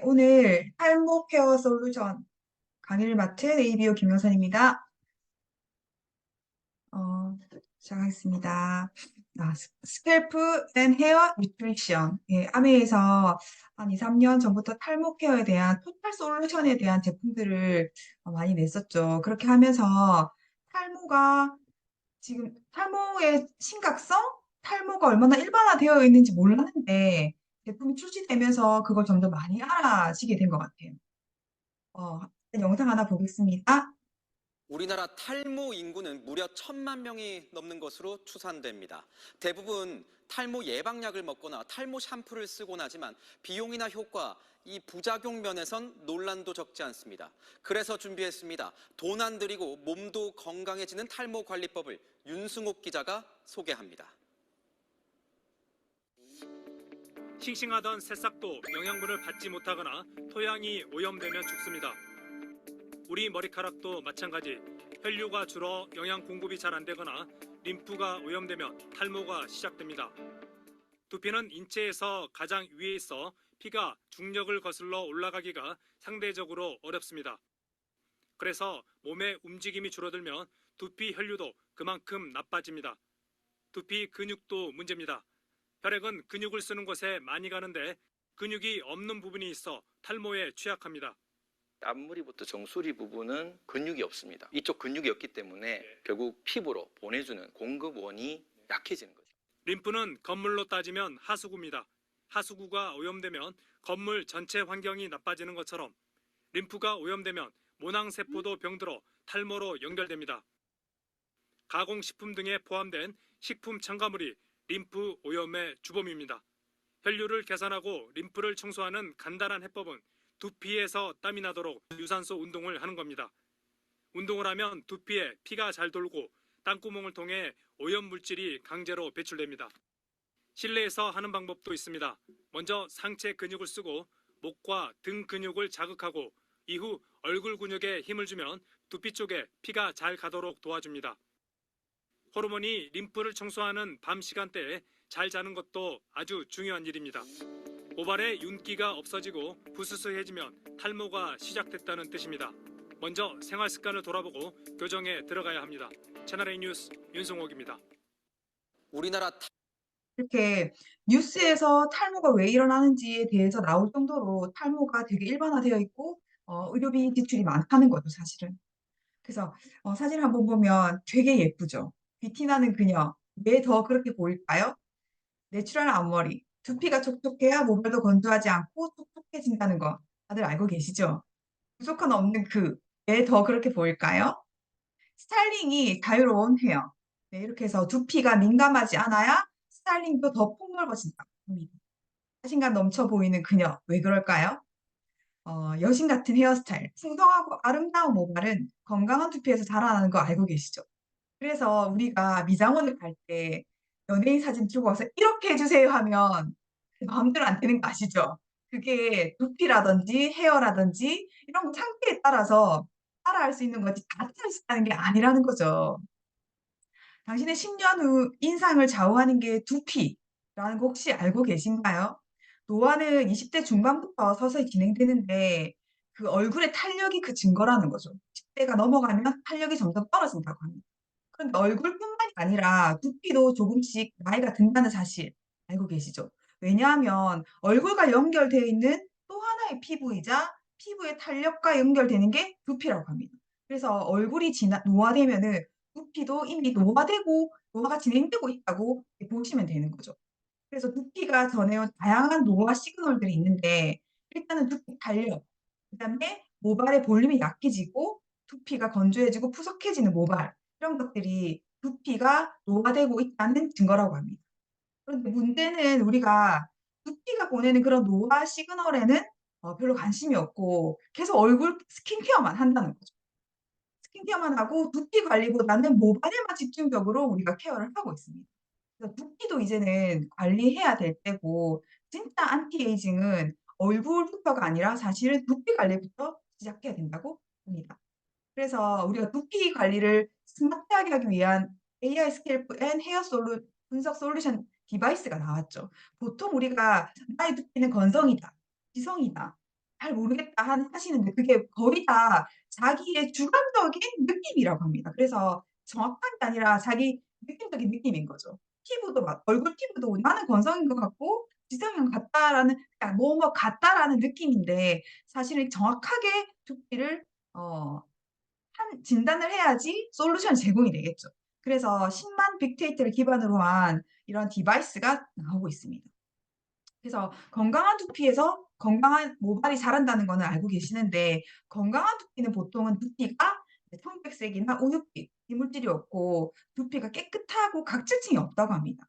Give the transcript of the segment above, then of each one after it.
오늘 탈모 케어 솔루션 강의를 맡은 ABO 김영선입니다. 어, 시작하겠습니다. 스캘프 앤 헤어 뉴트리션. 예, 아메에서 한 2, 3년 전부터 탈모 케어에 대한 토탈 솔루션에 대한 제품들을 많이 냈었죠. 그렇게 하면서 탈모가 지금 탈모의 심각성? 탈모가 얼마나 일반화되어 있는지 몰랐는데 제품이 출시되면서 그걸 좀 더 많이 알아지게 된 것 같아요. 어, 영상 하나 보겠습니다. 우리나라 탈모 인구는 무려 1,000만 명이 넘는 것으로 추산됩니다. 대부분 탈모 예방약을 먹거나 탈모 샴푸를 쓰곤 하지만 비용이나 효과, 이 부작용 면에선 논란도 적지 않습니다. 그래서 준비했습니다. 돈 안 들이고 몸도 건강해지는 탈모 관리법을 윤승옥 기자가 소개합니다. 싱싱하던 새싹도 영양분을 받지 못하거나 토양이 오염되면 죽습니다. 우리 머리카락도 마찬가지. 혈류가 줄어 영양 공급이 잘 안 되거나 림프가 오염되면 탈모가 시작됩니다. 두피는 인체에서 가장 위에 있어 피가 중력을 거슬러 올라가기가 상대적으로 어렵습니다. 그래서 몸의 움직임이 줄어들면 두피 혈류도 그만큼 나빠집니다. 두피 근육도 문제입니다. 혈액은 근육을 쓰는 곳에 많이 가는데 근육이 없는 부분이 있어 탈모에 취약합니다. 앞무리부터 정수리 부분은 근육이 없습니다. 이쪽 근육이 없기 때문에 결국 피부로 보내주는 공급원이 약해지는 거죠. 림프는 건물로 따지면 하수구입니다. 하수구가 오염되면 건물 전체 환경이 나빠지는 것처럼 림프가 오염되면 모낭세포도 병들어 탈모로 연결됩니다. 가공식품 등에 포함된 식품 첨가물이 림프 오염의 주범입니다. 혈류를 개선하고 림프를 청소하는 간단한 해법은 두피에서 땀이 나도록 유산소 운동을 하는 겁니다. 운동을 하면 두피에 피가 잘 돌고 땀구멍을 통해 오염물질이 강제로 배출됩니다. 실내에서 하는 방법도 있습니다. 먼저 상체 근육을 쓰고 목과 등 근육을 자극하고 이후 얼굴 근육에 힘을 주면 두피 쪽에 피가 잘 가도록 도와줍니다. 호르몬이 림프를 청소하는 밤 시간대에 잘 자는 것도 아주 중요한 일입니다. 모발에 윤기가 없어지고 부스스해지면 탈모가 시작됐다는 뜻입니다. 먼저 생활 습관을 돌아보고 교정에 들어가야 합니다. 채널A 뉴스 윤성옥입니다. 우리나라 이렇게 뉴스에서 탈모가 왜 일어나는지에 대해서 나올 정도로 탈모가 되게 일반화되어 있고 의료비 지출이 많다는 거죠, 사실은. 그래서 사진 한번 보면 되게 예쁘죠. 귀티나는 그녀. 왜 더 그렇게 보일까요? 내추럴 앞머리. 두피가 촉촉해야 모발도 건조하지 않고 촉촉해진다는 거 다들 알고 계시죠? 부족한 없는 그. 왜 더 그렇게 보일까요? 스타일링이 자유로운 헤어. 네, 이렇게 해서 두피가 민감하지 않아야 스타일링도 더 폭넓어진다. 자신감 넘쳐 보이는 그녀. 왜 그럴까요? 여신 같은 헤어스타일. 풍성하고 아름다운 모발은 건강한 두피에서 자라나는 거 알고 계시죠? 그래서 우리가 미장원을 갈 때 연예인 사진 들고 와서 이렇게 해주세요 하면 마음대로 안 되는 거 아시죠? 그게 두피라든지 헤어라든지 이런 상태에 따라서 따라할 수 있는 거지 다 따라 수 있다는 게 아니라는 거죠. 당신의 10년 후 인상을 좌우하는 게 두피라는 거 혹시 알고 계신가요? 노화는 20대 중반부터 서서히 진행되는데 그 얼굴의 탄력이 그 증거라는 거죠. 10대가 넘어가면 탄력이 점점 떨어진다고 합니다. 그런데 얼굴뿐만이 아니라 두피도 조금씩 나이가 든다는 사실 알고 계시죠? 왜냐하면 얼굴과 연결되어 있는 또 하나의 피부이자 피부의 탄력과 연결되는 게 두피라고 합니다. 그래서 얼굴이 노화되면은 두피도 이미 노화되고 노화가 진행되고 있다고 보시면 되는 거죠. 그래서 두피가 전해온 다양한 노화 시그널들이 있는데 일단은 두피 탄력, 그다음에 모발의 볼륨이 약해지고 두피가 건조해지고 푸석해지는 모발 이런 것들이 두피가 노화되고 있다는 증거라고 합니다. 그런데 문제는 우리가 두피가 보내는 그런 노화 시그널에는 별로 관심이 없고 계속 얼굴 스킨케어만 한다는 거죠. 스킨케어만 하고 두피 관리보다는 모발에만 집중적으로 우리가 케어를 하고 있습니다. 그래서 두피도 이제는 관리해야 될 때고 진짜 안티에이징은 얼굴부터가 아니라 사실은 두피 관리부터 시작해야 된다고 봅니다. 그래서 우리가 두피 관리를 스마트하게 하기 위한 AI 스캘프 앤 헤어 분석 솔루션 디바이스가 나왔죠. 보통 우리가 '나의 두피는 건성이다. 지성이다. 잘 모르겠다 하시는데 그게 거의 다 자기의 주관적인 느낌이라고 합니다. 그래서 정확한 게 아니라 자기 느낌적인 느낌인 거죠. 피부도 막 얼굴 피부도 '나는 건성인 것 같고 지성인 것 같다.'라는 그러니까 뭐뭐 같다라는 느낌인데 사실은 정확하게 두피를 어 한 진단을 해야지 솔루션이 제공이 되겠죠. 그래서 10만 빅데이터를 기반으로 한 이런 디바이스가 나오고 있습니다. 그래서 건강한 두피에서 건강한 모발이 자란다는 거는 알고 계시는데 건강한 두피는 보통은 두피가 이제 청백색이나 우윳빛, 이물질이 없고 두피가 깨끗하고 각질층이 없다고 합니다.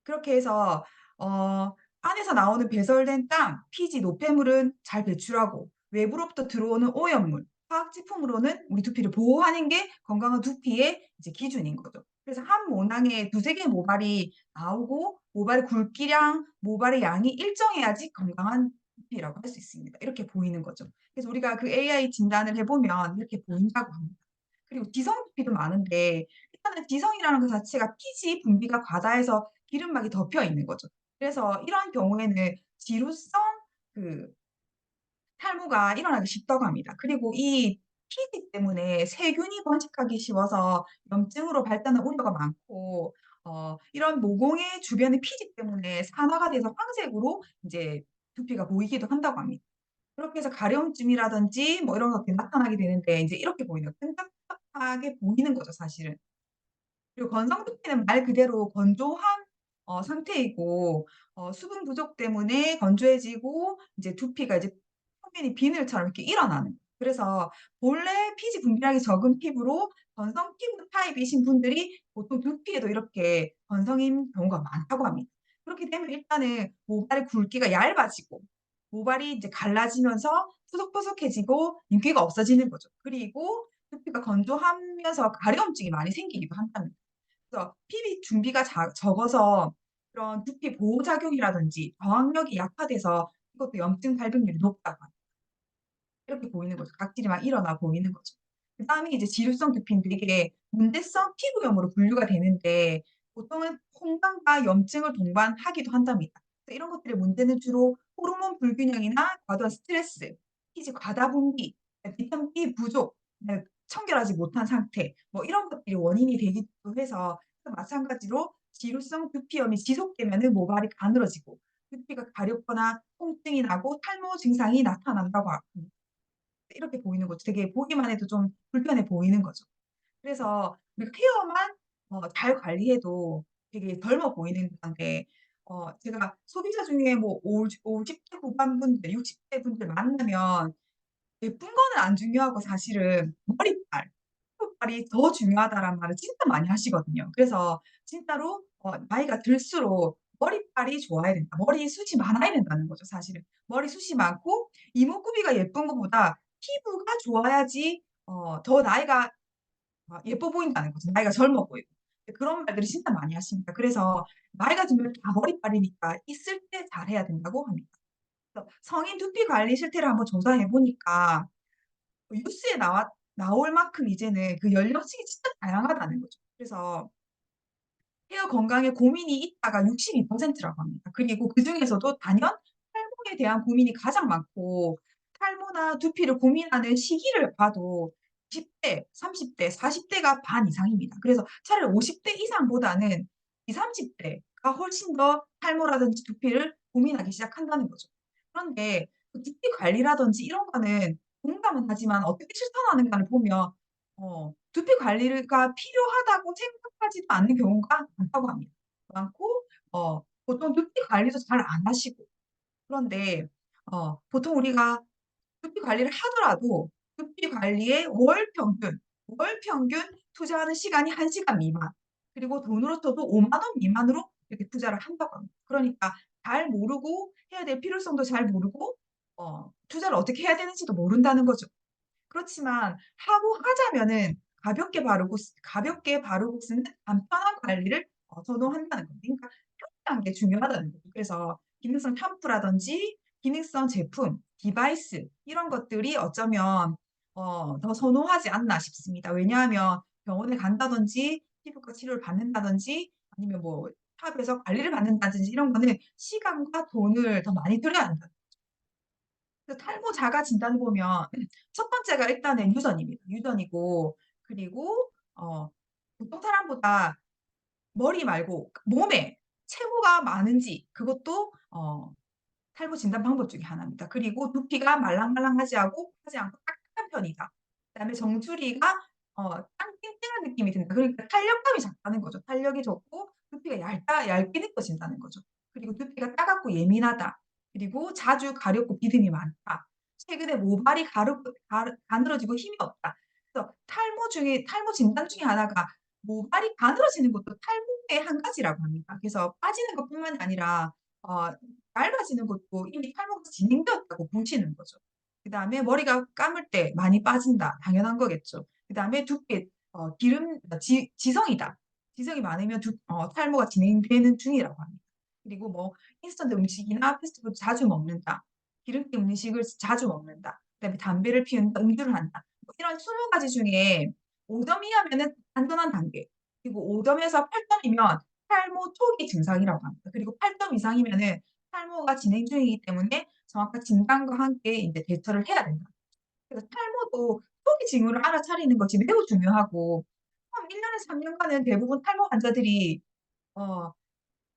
그렇게 해서 어 안에서 나오는 배설된 땀, 피지, 노폐물은 잘 배출하고 외부로부터 들어오는 오염물, 화학 제품으로는 우리 두피를 보호하는 게 건강한 두피의 이제 기준인 거죠. 그래서 한 모낭에 두세 개의 모발이 나오고 모발의 굵기랑 모발의 양이 일정해야지 건강한 두피라고 할 수 있습니다. 이렇게 보이는 거죠. 그래서 우리가 그 AI 진단을 해 보면 이렇게 보인다고 합니다. 그리고 지성 두피도 많은데 일단은 지성이라는 것 자체가 피지 분비가 과다해서 기름막이 덮여 있는 거죠. 그래서 이러한 경우에는 지루성 그 탈모가 일어나기 쉽다고 합니다. 그리고 이 피지 때문에 세균이 번식하기 쉬워서 염증으로 발달하는 우려가 많고 이런 모공의 주변의 피지 때문에 산화가 돼서 황색으로 인제 두피가 보이기도 한다고 합니다. 그렇게 해서 가려움증이라든지 뭐 이런 것들이 나타나게 되는데 인제 이렇게 보이는 끈적끈적하게 보이는 거죠 사실은. 그리고 건성두피는 말 그대로 건조한 상태이고 수분 부족 때문에 건조해지고 이제 두피가 이제 표면이 비늘처럼 이렇게 일어나는 그래서 본래 피지 분비량이 적은 피부로 건성 피부 타입이신 분들이 보통 두피에도 이렇게 건성인 경우가 많다고 합니다. 그렇게 되면 일단은 모발의 굵기가 얇아지고 모발이 이제 갈라지면서 푸석푸석해지고 윤기가 없어지는 거죠. 그리고 두피가 건조하면서 가려움증이 많이 생기기도 한답니다. 그래서 피부 준비가 적어서 그런 두피 보호 작용이라든지 저항력이 약화돼서 이것도 염증 발병률이 높다고 합니다. 이렇게 보이는 거죠. 각질이 막 일어나 보이는 거죠. 그다음에 이제 지루성 두피인데 이게 문제성 피부염으로 분류가 되는데 보통은 홍당과 염증을 동반하기도 한답니다. 그래서 이런 것들의 문제는 주로 호르몬 불균형이나 과도한 스트레스, 피지 과다 분비, 비타민 B 부족, 청결하지 못한 상태 뭐 이런 것들이 원인이 되기도 해서 마찬가지로 지루성 두피염이 지속되면은 모발이 가늘어지고 두피가 가렵거나 통증이 나고 탈모 증상이 나타난다고 합니다. 이렇게 보이는 거죠. 되게 보기만 해도 좀 불편해 보이는 거죠. 그래서 우리가 케어만 잘 관리해도 되게 젊어 보이는 건데 제가 소비자 중에 뭐 50대 후반분들 60대 분들 만나면 예쁜 거는 안 중요하고 사실은 머리빨, 피부빨이 더 중요하다라는 말을 진짜 많이 하시거든요. 그래서 진짜로 나이가 들수록 머리빨이 좋아야 된다. 머리숱이 많아야 된다는 거죠 사실은. 머리숱이 많고 이목구비가 예쁜 것보다 피부가 좋아야지 더 나이가 예뻐 보인다는 거죠. 나이가 젊어 보이고. 그런 말들을 진짜 많이 하십니다. 그래서 나이가 들면 다 머리빨이니까 있을 때 잘해야 된다고 합니다. 그래서 성인 두피 관리 실태를 한번 조사해 보니까 뉴스에 나올 만큼 이제는 그 연령층이 진짜 다양하다는 거죠. 그래서 헤어 건강에 고민이 있다가 62%라고 합니다. 그리고 그중에서도 단연 탈모에 대한 고민이 가장 많고 탈모나 두피를 고민하는 시기를 봐도 20대, 30대, 40 대가 반 이상입니다. 그래서 차라리 50대 이상보다는 20-30 대가 훨씬 더 탈모라든지 두피를 고민하기 시작한다는 거죠. 그런데 그 두피 관리라든지 이런 거는 공감은 하지만 어떻게 실천하는가를 보면 두피 관리가 필요하다고 생각하지도 않는 경우가 많다고 합니다. 많고 보통 두피 관리도 잘 안 하시고 그런데 보통 우리가 두피 관리를 하더라도 두피 관리에 월 평균 투자하는 시간이 1 시간 미만 그리고 돈으로 쳐도 5만 원 미만으로 이렇게 투자를 한다고 합니다. 그러니까 잘 모르고 해야 될 필요성도 잘 모르고 투자를 어떻게 해야 되는지도 모른다는 거죠. 그렇지만 하고 하자면은 가볍게 바르고 쓰는 간편한 관리를 선호한다는 겁니다. 그러니까 편리한 게 중요하다는 거죠. 그래서 기능성 샴푸라든지 기능성 제품, 디바이스 이런 것들이 어쩌면 더 선호하지 않나 싶습니다. 왜냐하면 병원에 간다든지 피부과 치료를 받는다든지 아니면 뭐 샵에서 관리를 받는다든지 이런 거는 시간과 돈을 더 많이 들여야 한다. 그래서 탈모 자가 진단을 보면 첫 번째가 일단은 유전입니다. 유전이고 그리고 보통 사람보다 머리 말고 몸에 채모가 많은지 그것도 탈모 진단 방법 중에 하나입니다. 그리고 두피가 말랑말랑하지 않고 딱딱한 편이다. 그다음에 정수리가 딱 땡땡한 느낌이 든다. 그러니까 탄력감이 작다는 거죠. 탄력이 적고 두피가 얇게 느껴진다는 거죠. 그리고 두피가 따갑고 예민하다. 그리고 자주 가렵고 비듬이 많다. 최근에 모발이 가늘어지고 힘이 없다. 그래서 탈모 진단 중에 하나가 모발이 가늘어지는 것도 탈모의 한 가지라고 합니다. 그래서 빠지는 것뿐만이 아니라 어 얇아지는 것도 이미 탈모가 진행되었다고 보시는 거죠. 그다음에 머리가 감을 때 많이 빠진다. 당연한 거겠죠. 그다음에 두피에 기름 지성이다. 지성이 많으면 탈모가 진행되는 중이라고 합니다. 그리고 뭐 인스턴트 음식이나 패스트푸드 자주 먹는다. 기름기 음식을 자주 먹는다. 그다음에 담배를 피운다. 음주를 한다. 뭐 이런 20 가지 중에 5 점 이하면은 안전한 단계. 그리고 5 점에서 8 점이면 탈모 초기 증상이라고 합니다. 그리고 8 점 이상이면은 탈모가 진행 중이기 때문에 정확한 진단과 함께 인제 대처를 해야 된다. 그래서 탈모도 초기 징후를 알아차리는 것이 매우 중요하고 처음 1 년에서 3 년간은 대부분 탈모 환자들이 어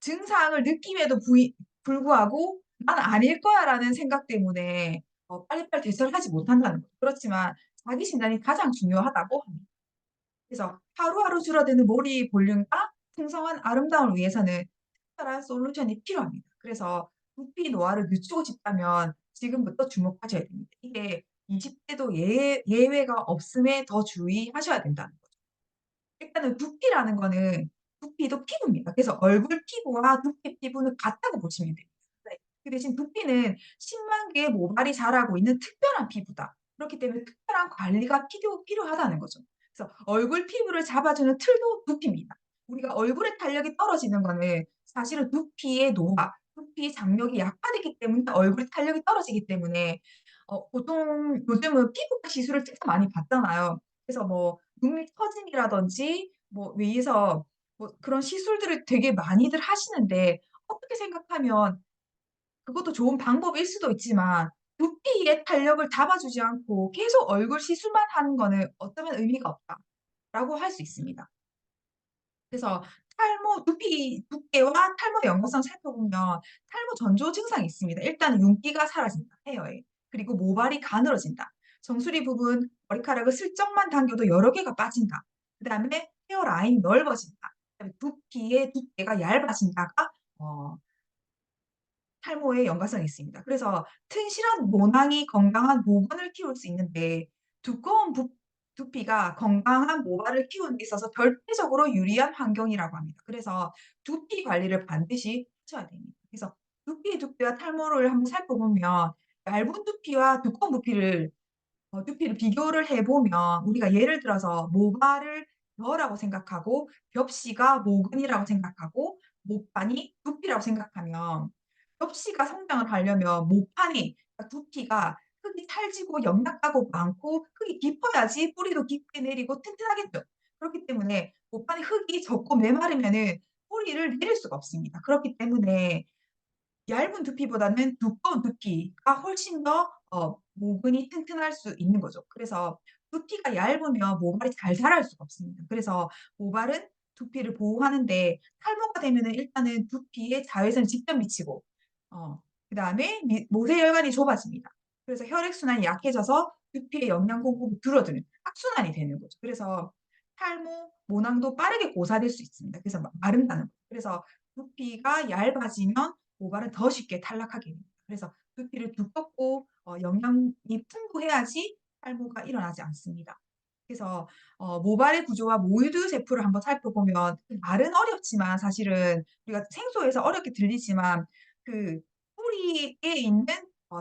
증상을 느낌에도 불구하고 '난 아닐 거야.'라는 생각 때문에 빨리빨리 대처를 하지 못한다는 거죠. 그렇지만 자기 진단이 가장 중요하다고 합니다. 그래서 하루하루 줄어드는 머리 볼륨과 풍성한 아름다움을 위해서는 특별한 솔루션이 필요합니다. 그래서 두피 노화를 늦추고 싶다면 지금부터 주목하셔야 됩니다. 이게 20 대도 예외가 없음에 더 주의하셔야 된다는 거죠. 일단은 두피라는 거는 두피도 피부입니다. 그래서 얼굴 피부와 두피 피부는 같다고 보시면 됩니다. 네. 그 대신 두피는 10만 개의 모발이 자라고 있는 특별한 피부다. 그렇기 때문에 특별한 관리가 필요하다는 거죠. 그래서 얼굴 피부를 잡아주는 틀도 두피입니다. 우리가 얼굴의 탄력이 떨어지는 거는 사실은 두피의 노화, 두피 장력이 약화되기 때문에 얼굴의 탄력이 떨어지기 때문에 보통 요즘은 피부과 시술을 진짜 많이 받잖아요. 그래서 뭐 눈밑 처짐이라든지 뭐 위에서 뭐 그런 시술들을 되게 많이들 하시는데 어떻게 생각하면 그것도 좋은 방법일 수도 있지만 두피의 탄력을 잡아주지 않고 계속 얼굴 시술만 하는 거는 어쩌면 의미가 없다라고 할 수 있습니다. 그래서 두피 두께와 탈모의 연관성을 살펴보면 탈모 전조 증상이 있습니다. 일단은 윤기가 사라진다, 헤어에. 그리고 모발이 가늘어진다. 정수리 부분 머리카락을 슬쩍만 당겨도 여러 개가 빠진다. 그다음에 헤어라인이 넓어진다. 그다음에 두피의 두께가 얇아진다가 어 탈모에 연관성이 있습니다. 그래서 튼실한 모낭이 건강한 모근을 키울 수 있는데 두꺼운 두피가 건강한 모발을 키우는 데 있어서 절대적으로 유리한 환경이라고 합니다. 그래서 두피 관리를 반드시 하셔야 됩니다. 그래서 두피의 두께와 탈모를 한번 살펴보면 얇은 두피와 두꺼운 두피를 비교를 해 보면 우리가 예를 들어서 모발을 벼라고 생각하고 벽시가 모근이라고 생각하고 목판이 두피라고 생각하면 벽시가 성장을 하려면 목판이 그러니까 두피가 흙이 찰지고 영양가고 많고 흙이 깊어야지 뿌리도 깊게 내리고 튼튼하겠죠. 그렇기 때문에 목판에 흙이 적고 메마르면은 뿌리를 내릴 수가 없습니다. 그렇기 때문에 얇은 두피보다는 두꺼운 두피가 훨씬 더 모근이 튼튼할 수 있는 거죠. 그래서 두피가 얇으면 모발이 잘 자랄 수가 없습니다. 그래서 모발은 두피를 보호하는 데 탈모가 되면은 일단은 두피에 자외선이 직접 미치고 그다음에 모세혈관이 좁아집니다. 그래서 혈액순환이 약해져서 두피의 영양 공급이 줄어드는 악순환이 되는 거죠. 그래서 탈모, 모낭도 빠르게 고사될 수 있습니다. 그래서 마른다는 거죠. 그래서 두피가 얇아지면 모발은 더 쉽게 탈락하게 됩니다. 그래서 두피를 두껍고 영양이 풍부해야지 탈모가 일어나지 않습니다. 그래서 모발의 구조와 모유두 세포를 한번 살펴보면 말은 어렵지만 사실은 우리가 생소해서 어렵게 들리지만 그 뿌리에 있는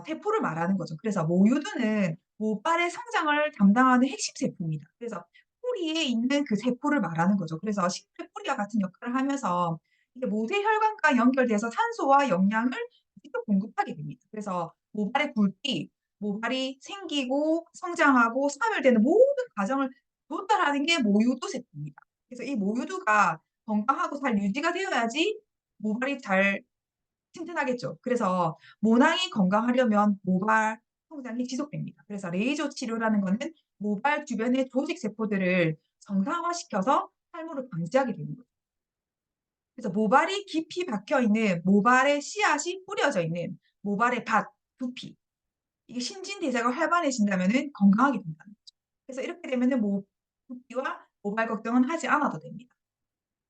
세포를 말하는 거죠. 그래서 모유두는 모발의 성장을 담당하는 핵심 세포입니다. 그래서 뿌리에 있는 그 세포를 말하는 거죠. 그래서 식물의 뿌리와 같은 역할을 하면서 이게 모세혈관과 연결돼서 산소와 영양을 직접 공급하게 됩니다. 그래서 모발의 굵기, 모발이 생기고 성장하고 소멸되는 모든 과정을 도달하는 게 모유두 세포입니다. 그래서 이 모유두가 건강하고 잘 유지가 되어야지 모발이 잘 튼튼하겠죠. 그래서 모낭이 건강하려면 모발 성장이 지속됩니다. 그래서 레이저 치료라는 거는 모발 주변의 조직 세포들을 정상화시켜서 탈모를 방지하게 되는 거죠. 그래서 모발이 깊이 박혀 있는 모발의 씨앗이 뿌려져 있는 모발의 밭, 두피. 이게 신진대사가 활발해진다면은 건강하게 된다는 거죠. 그래서 이렇게 되면은 두피와 모발 걱정은 하지 않아도 됩니다.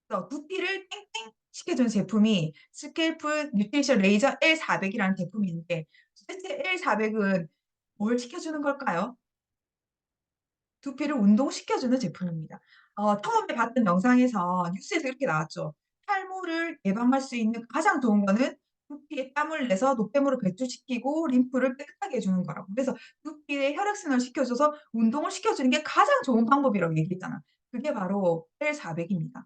그래서 두피를 땡땡 시켜주는 제품이 스캘프 뉴트리션 레이저 L400이라는 제품인데 도대체 L400은 뭘 시켜주는 걸까요? 두피를 운동시켜주는 제품입니다. 처음에 봤던 영상에서 뉴스에서 이렇게 나왔죠. 탈모를 예방할 수 있는 가장 좋은 거는 두피에 땀을 내서 노폐물을 배출시키고 림프를 깨끗하게 해 주는 거라고. 그래서 두피에 혈액순환을 시켜줘서 운동을 시켜주는 게 가장 좋은 방법이라고 얘기했잖아. 그게 바로 L400입니다.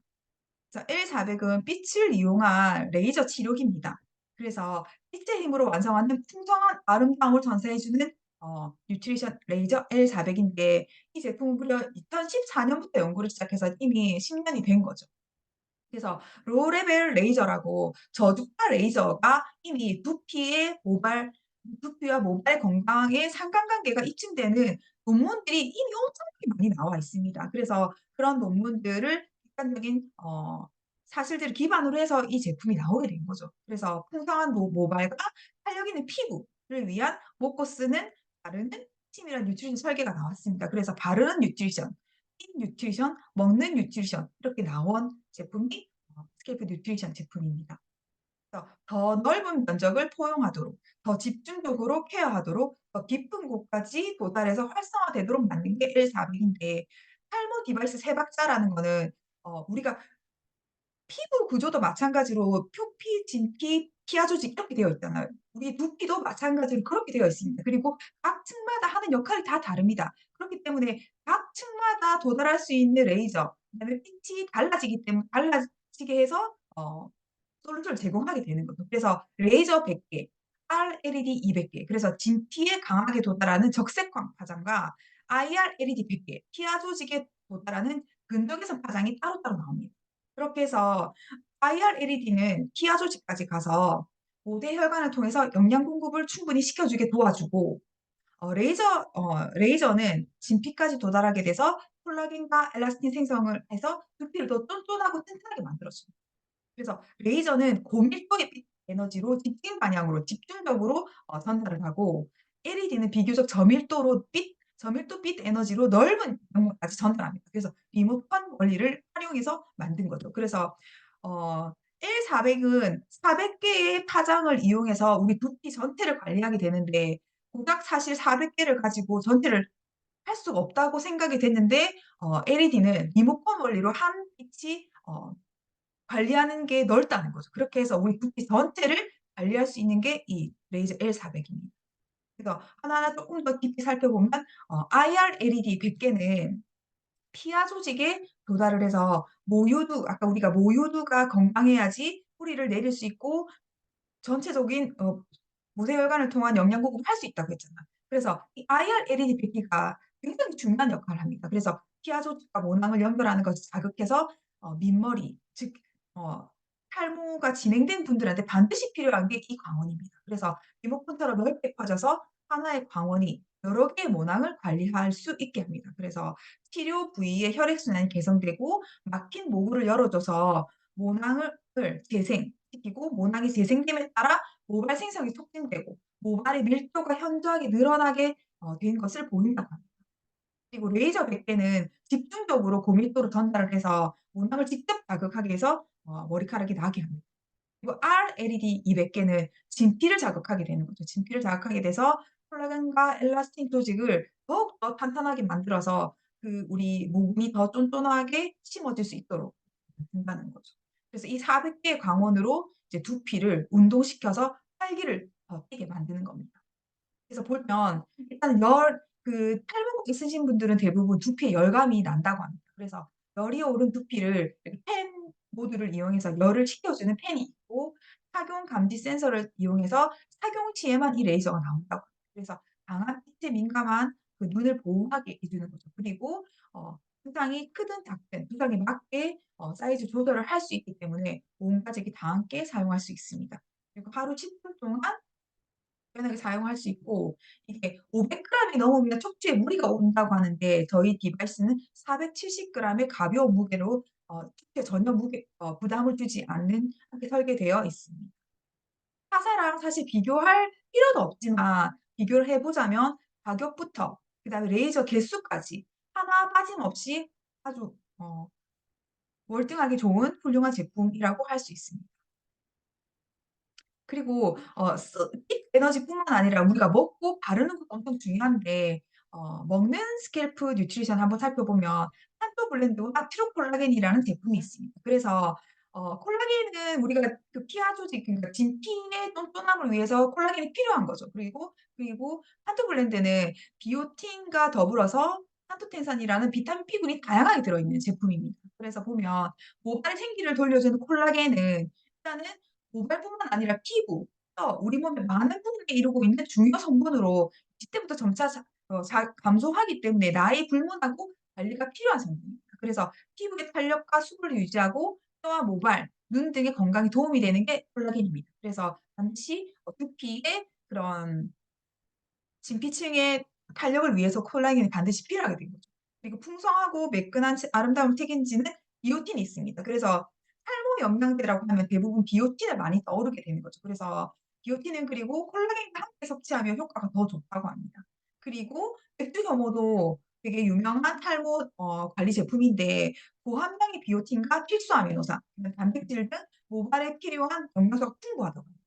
자, L400은 빛을 이용한 레이저 치료기입니다. 그래서 빛의 힘으로 완성하는 풍성한 아름다움을 전사해 주는 뉴트리션 레이저 L400인데 이 제품은 무려 2014년부터 연구를 시작해서 이미 10 년이 된 거죠. 그래서 로 레벨 레이저라고 저주파 레이저가 이미 두피와 모발 건강에 상관관계가 입증되는 논문들이 이미 엄청나게 많이 나와 있습니다. 그래서 그런 논문들을 객관적인 사실들을 기반으로 해서 이 제품이 나오게 된 거죠. 그래서 풍성한 모발과 탄력 있는 피부를 위한 먹고 쓰는 바르는 치밀한 뉴트리션 설계가 나왔습니다. 그래서 바르는 뉴트리션, fit 뉴트리션, 먹는 뉴트리션 이렇게 나온 제품이 스케이프 뉴트리션 제품입니다. 그래서 더 넓은 면적을 포용하도록, 더 집중적으로 케어하도록, 더 깊은 곳까지 도달해서 활성화되도록 만든 게 L400인데 탈모 디바이스 3박자라는 거는 우리가 피부 구조도 마찬가지로 표피, 진피, 피하 조직 이렇게 되어 있잖아요. 우리 두피도 마찬가지로 그렇게 되어 있습니다. 그리고 각 층마다 하는 역할이 다 다릅니다. 그렇기 때문에 각 층마다 도달할 수 있는 레이저, 그다음에 빛이 달라지게 해서 솔루션을 제공하게 되는 거죠. 그래서 레이저 100 개, RLED 200 개, 그래서 진피에 강하게 도달하는 적색광 파장과 IR LED 100 개, 피하 조직에 도달하는 근적외선 파장이 따로따로 나옵니다. 그렇게 해서 IR LED는 피하 조직까지 가서 모대 혈관을 통해서 영양 공급을 충분히 시켜주게 도와주고 레이저는 진피까지 도달하게 돼서 콜라겐과 엘라스틴 생성을 해서 두피를 더 쫀쫀하고 튼튼하게 만들어 줍니다. 그래서 레이저는 고밀도의 빛 에너지로 집중 방향으로 집중적으로 전달을 하고 LED는 비교적 저밀도 빛 에너지로 넓은 영역까지 전달합니다. 그래서 리모컨 원리를 활용해서 만든 거죠. 그래서 어 L400은 400 개의 파장을 이용해서 우리 두피 전체를 관리하게 되는데 고작 사실 400 개를 가지고 전체를 할 수가 없다고 생각이 됐는데 LED는 리모컨 원리로 한 빛이 관리하는 게 넓다는 거죠. 그렇게 해서 우리 두피 전체를 관리할 수 있는 게 이 레이저 L400입니다. 그래서 하나하나 쪼끔 더 깊이 살펴보면 IR LED 100 개는 피하 조직에 도달을 해서 아까 우리가 모유두가 건강해야지 뿌리를 내릴 수 있고 전체적인 모세혈관을 통한 영양 공급을 할 수 있다고 했잖아. 그래서 이 IR LED 100 개가 굉장히 중요한 역할을 합니다. 그래서 피하 조직과 모낭을 연결하는 것을 자극해서 민머리 즉 어 탈모가 진행된 분들한테 반드시 필요한 게 이 광원입니다. 그래서 리모컨처럼 넓게 퍼져서 하나의 광원이 여러 개의 모낭을 관리할 수 있게 합니다. 그래서 치료 부위의 혈액순환이 개선되고 막힌 모구를 열어줘서 모낭을 재생시키고 모낭이 재생됨에 따라 모발 생성이 촉진되고 모발의 밀도가 현저하게 늘어나게 된 것을 보인다고 합니다. 그리고 레이저 100 개는 집중적으로 고밀도로 전달을 해서 모낭을 직접 자극하게 해서 머리카락이 나게 합니다. 그리고 RLED 200 개는 진피를 자극하게 되는 거죠. 진피를 자극하게 돼서 콜라겐과 엘라스틴 조직을 더욱더 탄탄하게 만들어서 우리 모공이 더 쫀쫀하게 심어질 수 있도록 한다는 거죠. 그래서 이 400 개의 광원으로 이제 두피를 운동시켜서 활기를 더 띠게 만드는 겁니다. 그래서 보면 일단 탈모 있으신 분들은 대부분 두피에 열감이 난다고 합니다. 그래서 열이 오른 두피를 이렇게 팬 모드를 이용해서 열을 식혀주는 팬이 있고 착용 감지 센서를 이용해서 착용 시에만 이 레이저가 나온다고 합니다. 그래서 강한 빛에 민감한 눈을 보호하게 해 주는 거죠. 그리고 두상이 크든 작든 두상에 맞게 사이즈 조절을 할 수 있기 때문에 온 가족이 다 함께 사용할 수 있습니다. 그리고 하루 10분 동안 유연하게 사용할 수 있고 이게 500g이 넘으면 척추에 무리가 온다고 하는데 저희 디바이스는 470g의 가벼운 무게로 척추에 전혀 부담을 주지 않는 그렇게 설계되어 있습니다. 타사랑 사실 비교할 필요도 없지만 비교를 해 보자면 가격부터 그다음에 레이저 개수까지 하나 빠짐없이 아주 월등하게 좋은 훌륭한 제품이라고 할 수 있습니다. 그리고 핏 에너지뿐만 아니라 우리가 먹고 바르는 것도 엄청 중요한데 먹는 스캘프 뉴트리션 한번 살펴보면 한도 블렌드와 트루콜라겐이라는 제품이 있습니다. 그래서 콜라겐은 우리가 그 피하 조직 그러니까 진피의 쫀쫀함을 위해서 콜라겐이 필요한 거죠. 그리고 한도 블렌드는 비오틴과 더불어서 판토텐산이라는 비타민 B군이 다양하게 들어있는 제품입니다. 그래서 보면 모발 생기를 돌려주는 콜라겐은 일단은 모발뿐만 아니라 피부, 뼈, 우리 몸의 많은 부분에 이루고 있는 중요 성분으로 20 대부터 점차 감소하기 때문에 나이 불문하고 관리가 필요한 성분입니다. 그래서 피부의 탄력과 수분을 유지하고 뼈와 모발, 눈 등의 건강에 도움이 되는 게 콜라겐입니다. 그래서 반드시 두피의 그런 진피층의 탄력을 위해서 콜라겐이 반드시 필요하게 된 거죠. 그리고 풍성하고 매끈한 아름다움을 책임지는 비오틴이 있습니다. 그래서 탈모 영양제라고 하면 대부분 비오틴을 많이 떠오르게 되는 거죠. 그래서 비오틴은 그리고 콜라겐과 함께 섭취하면 효과가 더 좋다고 합니다. 그리고 백주 효모도 되게 유명한 탈모 관리 제품인데 고함량의 비오틴과 필수 아미노산, 단백질 등 모발에 필요한 영양소가 풍부하다고 합니다.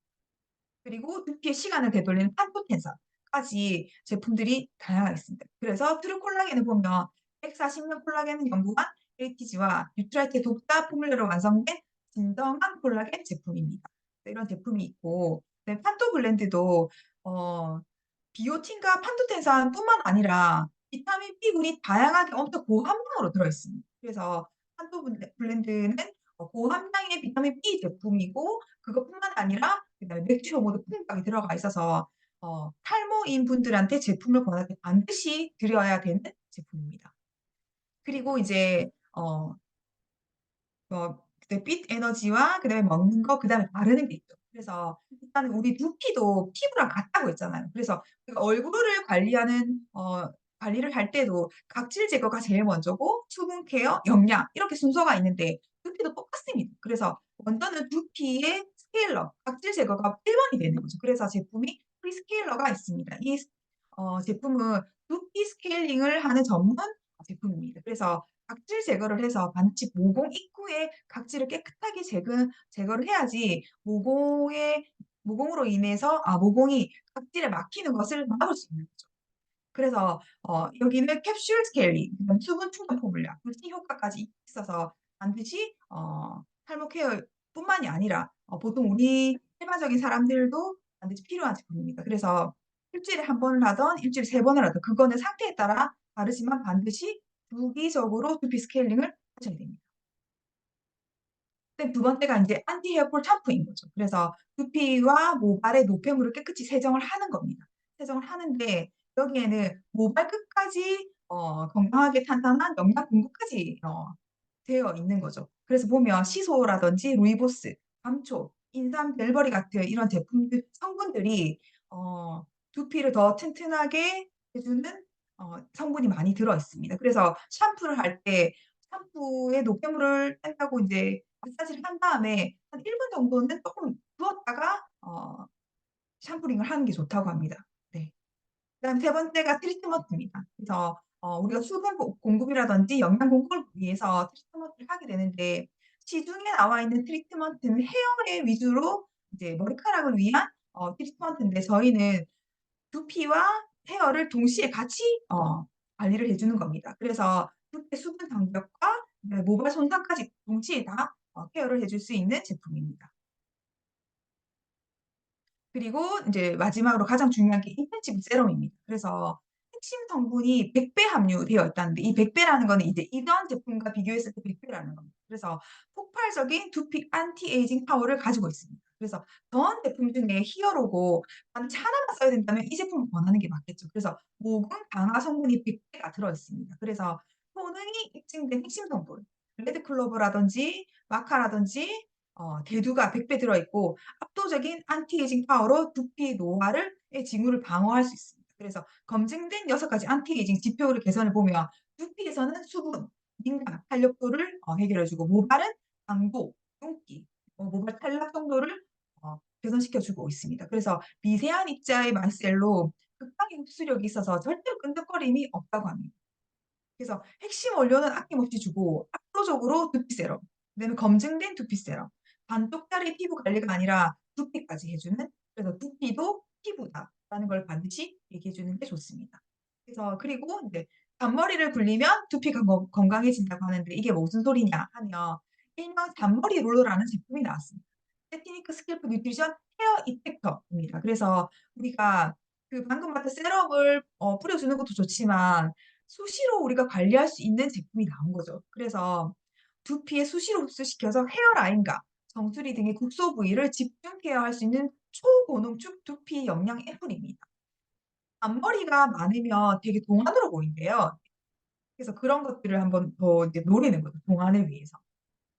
그리고 두피의 시간을 되돌리는 판토텐산까지 제품들이 다양하게 있습니다. 그래서 트루 콜라겐을 보면 140년 콜라겐을 연구한 헤리티지와 뉴트라이트의 독자 포뮬러로 완성된 진정한 콜라겐 제품입니다. 이런 제품이 있고 판토 블렌드도 어 비오틴과 판토텐산뿐만 아니라 비타민 B군이 다양하게 엄청 고함량으로 들어 있습니다. 그래서 판토 블렌드는 고함량의 비타민 B 제품이고 그것뿐만 아니라 그다음에 맥주 효모도 풍부하게 들어가 있어서 탈모인 분들한테 제품을 권할 때 반드시 드려야 되는 제품입니다. 그리고 이제 그때 빛 에너지와 그다음에 먹는 거 그다음에 바르는 게 있죠. 그래서 일단은 우리 두피도 피부랑 같다고 했잖아요. 그래서 우리가 얼굴을 관리를 할 때도 각질 제거가 제일 먼저고 수분 케어, 영양 이렇게 순서가 있는데 두피도 똑같습니다. 그래서 먼저는 두피의 스케일러, 각질 제거가 1 번이 되는 거죠. 그래서 제품이 프리스케일러가 있습니다. 이 제품은 두피 스케일링을 하는 전문 제품입니다. 그래서 각질 제거를 해서 반드시 모공 입구에 각질을 깨끗하게 제거를 해야지 모공으로 인해서 모공이 각질에 막히는 것을 막을 수 있는 거죠. 그래서 여기는 캡슐 스케일링, 그다음에 수분 충전 포뮬러, 불신 효과까지 있어서 반드시 탈모 케어뿐만이 아니라 보통 우리 일반적인 사람들도 반드시 필요한 제품입니다. 그래서 일 주일에 한 번을 하든 일 주일에 3번을 하든 그거는 상태에 따라 다르지만 반드시 주기적으로 두피 스케일링을 하셔야 됩니다. 두 번째가 인제 안티 헤어폴 샴푸인 거죠. 그래서 두피와 모발의 노폐물을 깨끗이 세정을 하는 겁니다. 세정을 하는데 여기에는 모발 끝까지 건강하게 탄탄한 영양 공급까지 되어 있는 거죠. 그래서 보면 시소라든지 루이보스, 감초, 인삼, 벨버리 같은 이런 제품들 성분들이 두피를 더 튼튼하게 해 주는 성분이 많이 들어 있습니다. 그래서 샴푸를 할 때 샴푸에 노폐물을 뺀다고 인제 마사지를 한 다음에 한 1분 정도는 쪼끔 두었다가 샴푸링을 하는 게 좋다고 합니다. 네. 그다음 세 번째가 트리트먼트입니다. 그래서 우리가 수분 공급이라든지 영양 공급을 위해서 트리트먼트를 하게 되는데 시중에 나와 있는 트리트먼트는 헤어에 위주로 이제 머리카락을 위한 트리트먼트인데 저희는 두피와 헤어를 동시에 같이 관리를 해 주는 겁니다. 그래서 두피의 수분 장벽과 그다음에 모발 손상까지 동시에 다 케어를 해줄 수 있는 제품입니다. 그리고 인제 마지막으로 가장 중요한 게 인텐시브 세럼입니다. 그래서 핵심 성분이 100배 함유되어 있다는데 이 100 배라는 거는 이제 이전 제품과 비교했을 때 100 배라는 겁니다. 그래서 폭발적인 두피 안티 에이징 파워를 가지고 있습니다. 그래서 전 제품 중에 히어로고 반드시 하나만 써야 된다면 이 제품을 권하는 게 맞겠죠. 그래서 모공 강화 성분이 100 배가 들어 있습니다. 그래서 효능이 입증된 핵심 성분 레드 클로버라든지 마카라든지 대두가 100배 들어 있고 압도적인 안티에이징 파워로 두피 노화를 징후를 방어할 수 있습니다. 그래서 검증된 6가지 안티에이징 지표를 개선해 보면 두피에서는 수분, 민감, 탄력도를 해결해 주고 모발은 강도, 윤기, 모발 탈락 정도를 개선시켜 주고 있습니다. 그래서 미세한 입자의 마이셀로 극강의 흡수력이 있어서 절대로 끈적거림이 없다고 합니다. 그래서 핵심 원료는 아낌없이 주고 압도적으로 두피 세럼, 그다음에 검증된 두피 세럼, 반쪽짜리 피부 관리가 아니라 두피까지 해 주는, 그래서 "두피도 피부다."라는 걸 반드시 얘기해 주는 게 좋습니다. 그래서 그리고 인제 잔머리를 굴리면 두피가 건강해진다고 하는데 이게 무슨 소리냐 하면 일명 잔머리 롤러라는 제품이 나왔습니다. 에티니크 스캘프 뉴트리션 헤어 이펙터입니다. 그래서 우리가 그 방금 봤던 세럼을 뿌려 주는 것도 좋지만 수시로 우리가 관리할 수 있는 제품이 나온 거죠. 그래서 두피에 수시로 흡수시켜서 헤어라인과 정수리 등의 국소 부위를 집중 케어할 수 있는 초고농축 두피 영양 앰플입니다. 앞머리가 많으면 되게 동안으로 보인대요. 그래서 그런 것들을 한번 더 이제 노리는 거죠, 동안을 위해서.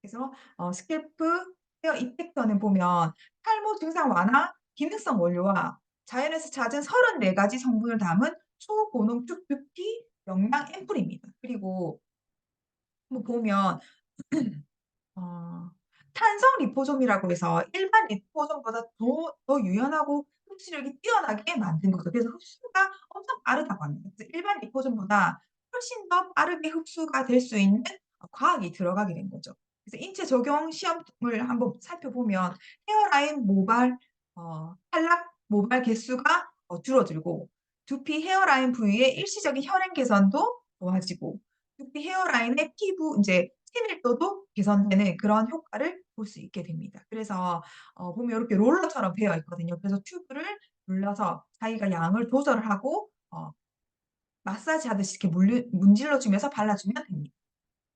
그래서 스캘프 헤어 이펙터는 보면 탈모 증상 완화, 기능성 원료와 자연에서 찾은 34가지 성분을 담은 초고농축 두피 영양 앰플입니다. 그리고 한번 보면 어 탄성 리포솜이라고 해서 일반 리포솜보다 더 유연하고 흡수력이 뛰어나게 만든 거죠. 그래서 흡수가 엄청 빠르다고 합니다. 그래서 일반 리포솜보다 훨씬 더 빠르게 흡수가 될 수 있는 과학이 들어가게 된 거죠. 그래서 인체 적용 시험을 한번 살펴보면 헤어라인 모발 탈락 모발 개수가 줄어들고 두피 헤어라인 부위의 일시적인 혈행 개선도 좋아지고 두피 헤어라인의 피부 인제 친밀도도 개선되는 그런 효과를 볼 수 있게 됩니다. 그래서 보면 요렇게 롤러처럼 되어 있거든요. 그래서 튜브를 눌러서 자기가 양을 조절하고 마사지하듯이 이렇게 문질러 주면서 발라주면 됩니다.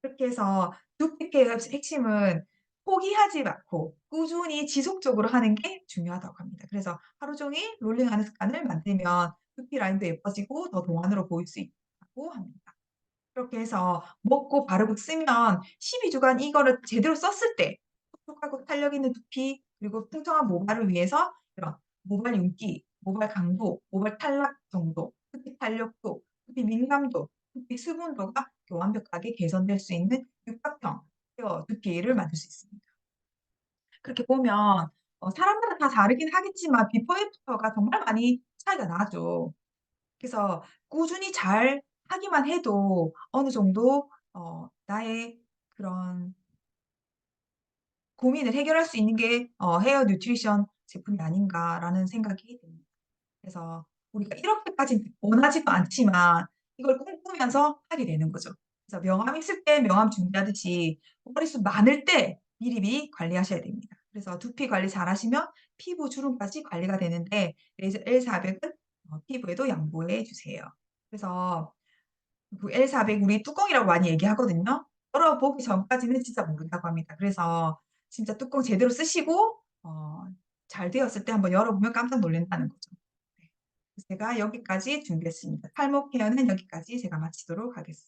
그렇게 해서 두피 케어의 핵심은 포기하지 않고 꾸준히 지속적으로 하는 게 중요하다고 합니다. 그래서 하루 종일 롤링하는 습관을 만들면 두피 라인도 예뻐지고 더 동안으로 보일 수 있다고 합니다. 그렇게 해서 먹고 바르고 쓰면 12주간 이거를 제대로 썼을 때 촉촉하고 탄력 있는 두피 그리고 풍성한 모발을 위해서 이런 모발 윤기, 모발 강도, 모발 탈락 정도, 두피 탄력도, 두피 민감도, 두피 수분도가 완벽하게 개선될 수 있는 육각형 헤어 두피를 만들 수 있습니다. 그렇게 보면 사람마다 다 다르긴 하겠지만 비포 애프터가 정말 많이 차이가 나죠. 그래서 꾸준히 잘 하기만 해도 어느 정도 나의 그런 고민을 해결할 수 있는 게 '헤어 뉴트리션 제품이 아닌가.'라는 생각이 듭니다. 그래서 우리가 이렇게까지 원하지도 않지만 이걸 꿈꾸면서 하게 되는 거죠. 그래서 명암 있을 때 명암 준비하듯이 머리숱 많을 때 미리미리 관리하셔야 됩니다. 그래서 두피 관리 잘하시면 피부 주름까지 관리가 되는데 레이저 L400은 피부에도 양보해 주세요. 그래서 그 L400 우리 뚜껑이라고 많이 얘기하거든요. 열어보기 전까지는 진짜 모른다고 합니다. 그래서 진짜 뚜껑 제대로 쓰시고 잘 되었을 때 한번 열어보면 깜짝 놀란다는 거죠. 네. 제가 여기까지 준비했습니다. 탈모 케어는 여기까지 제가 마치도록 하겠습니다.